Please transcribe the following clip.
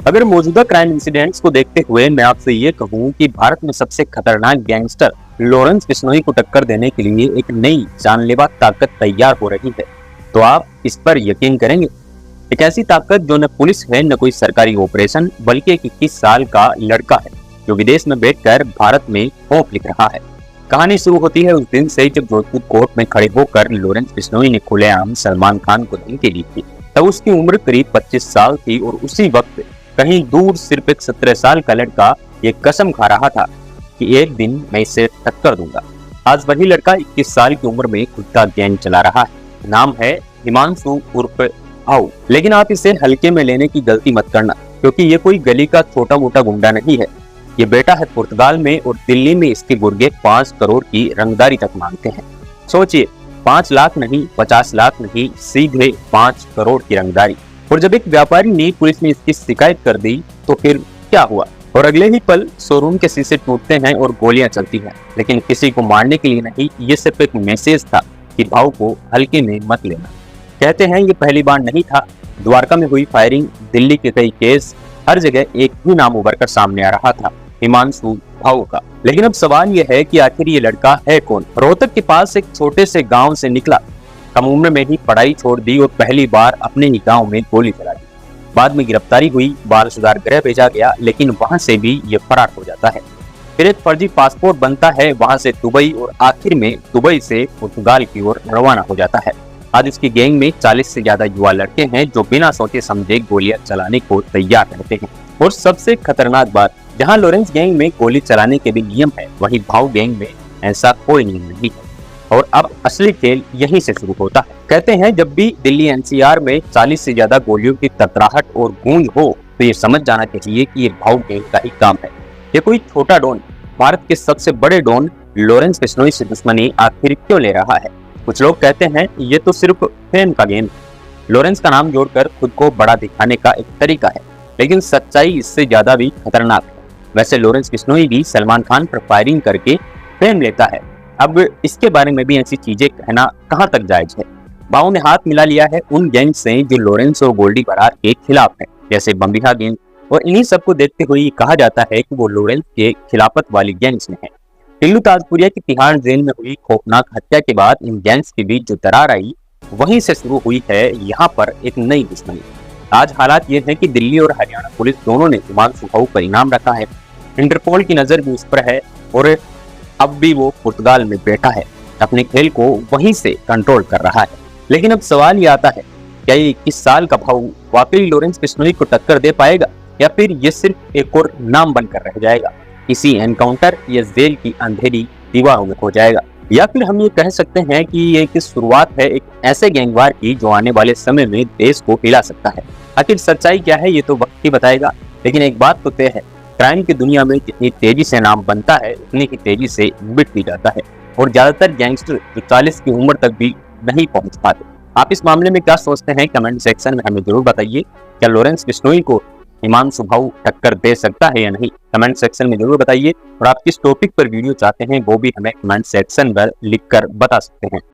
अगर मौजूदा crime incidents को देखते हुए मैं आपसे ये कहूँ कि भारत में सबसे खतरनाक गैंगस्टर लॉरेंस बिश्नोई को टक्कर देने के लिए एक नई जानलेवा ताकत तैयार हो रही है, तो आप इस पर यकीन करेंगे? एक ऐसी ताकत जो न पुलिस है न कोई सरकारी ऑपरेशन, बल्कि एक 21 साल का लड़का है जो विदेश में बैठकर भारत में खौफ लिख रहा है। कहानी शुरू होती है उस दिन से जब जोधपुर कोर्ट में खड़े होकर लॉरेंस बिश्नोई ने खुलेआम सलमान खान को धमकी दी थी। तब उसकी उम्र करीब 25 साल थी और उसी वक्त कहीं दूर सिर्फ एक 17 साल का लड़का ये कसम खा रहा था कि एक दिन मैं इसे टक्कर दूंगा। आज वही लड़का 21 साल की उम्र में खुद का गैंग चला रहा है। नाम है हिमांशु उर्फ भाऊ। लेकिन आप इसे हल्के में लेने की गलती मत करना, क्योंकि ये कोई गली का छोटा मोटा गुंडा नहीं है। ये बेटा है पुर्तगाल में और दिल्ली में इसके गुर्गे 5 करोड़ की रंगदारी तक मांगते हैं। सोचिए, 5 लाख नहीं, 50 लाख नहीं, सीधे 5 करोड़ की रंगदारी। और जब एक व्यापारी ने पुलिस में इसकी शिकायत कर दी तो फिर क्या हुआ? और अगले ही पल शोरूम के शीशे टूटते हैं और गोलियां चलती हैं। लेकिन किसी को मारने के लिए नहीं, ये सिर्फ एक मैसेज था कि भाव को हल्के में मत लेना। कहते हैं ये पहली बार नहीं था। द्वारका में हुई फायरिंग, दिल्ली के कई केस, हर जगह एक ही नाम उभर कर सामने आ रहा था, हिमांशु भाऊ का। लेकिन अब सवाल यह है कि आखिर ये लड़का है कौन? रोहतक के पास एक छोटे से गांव से निकला, कम उम्र में ही पढ़ाई छोड़ दी और पहली बार अपने ही गांव में गोली चला दी। बाद में गिरफ्तारी हुई, बाल सुधार गृह भेजा गया, लेकिन वहां से भी ये फरार हो जाता है। फिर एक फर्जी पासपोर्ट बनता है, वहां से दुबई और आखिर में दुबई से पुर्तगाल की ओर रवाना हो जाता है। आज इसकी गैंग में 40 से ज्यादा युवा लड़के हैं जो बिना सोचे समझे गोलियां चलाने को तैयार रहते हैं। और सबसे खतरनाक बात, जहां लॉरेंस गैंग में गोली चलाने के भी नियम है, वहीं भाव गैंग में ऐसा कोई नियम नहीं है। और अब असली खेल यहीं से शुरू होता है। कहते हैं जब भी दिल्ली एनसीआर में 40 से ज्यादा गोलियों की तड़तड़ाहट और गूंज हो तो ये समझ जाना चाहिए कि ये भाव गैंग का ही काम है। ये कोई छोटा डॉन, भारत के सबसे बड़े डॉन लॉरेंस बिश्नोई से दुश्मनी आखिर क्यों ले रहा है? कुछ लोग कहते हैं ये तो सिर्फ फेम का गेम है, लॉरेंस का नाम जोड़कर खुद को बड़ा दिखाने का एक तरीका है। लेकिन सच्चाई इससे ज्यादा भी खतरनाक है। वैसे लॉरेंस बिश्नोई भी सलमान खान पर फायरिंग करके फेम लेता है। अब इसके बारे में भी ऐसी चीजें कहना कहां तक जायज है? भाव ने हाथ मिला लिया है उन गैंग से जो लॉरेंस और गोल्डी बरार के खिलाफ है, जैसे बम्बिहा गैंग। और इन्हीं सबको देखते हुए कहा जाता है कि वो लॉरेंस के खिलाफत वाली गैंग्स में है। टिल्लू ताजपुरिया की तिहाड़ जेल में हुई खौफनाक हत्या के बाद इन गैंग्स के बीच जो दरार आई, वहीं से शुरू हुई है यहाँ पर एक नई दुश्मनी। आज हालात ये है कि दिल्ली और हरियाणा पुलिस दोनों ने हिमांशु भाऊ पर इनाम रखा है। इंटरपोल की नजर भी उस पर है और अब भी वो पुर्तगाल में बैठा है, अपने खेल को वहीं से कंट्रोल कर रहा है। लेकिन अब सवाल ये आता है, क्या ये 21 साल का भाऊ वाकई लॉरेंस बिश्नोई को टक्कर दे पाएगा या फिर ये सिर्फ एक और नाम बनकर रह जाएगा, किसी एनकाउंटर या जेल की अंधेरी दीवारों में खो जाएगा? या फिर हम ये कह सकते हैं कि ये एक शुरुआत है एक ऐसे गैंगवार की जो आने वाले समय में देश को हिला सकता है। आखिर सच्चाई क्या है ये तो वक्त ही बताएगा। लेकिन एक बात तो तय है, क्राइम की दुनिया में जितनी तेजी से नाम बनता है उतनी ही तेजी से मिट भी जाता है। और ज्यादातर गैंगस्टर जो 40 की उम्र तक भी नहीं पहुंच पाते। आप इस मामले में क्या सोचते हैं? कमेंट सेक्शन में हमें जरूर बताइए। क्या लॉरेंस बिश्नोई को हिमांशु भाऊ टक्कर दे सकता है या नहीं? कमेंट सेक्शन में जरूर बताइए। और आप किस टॉपिक पर वीडियो चाहते हैं वो भी हमें कमेंट सेक्शन पर लिखकर बता सकते हैं।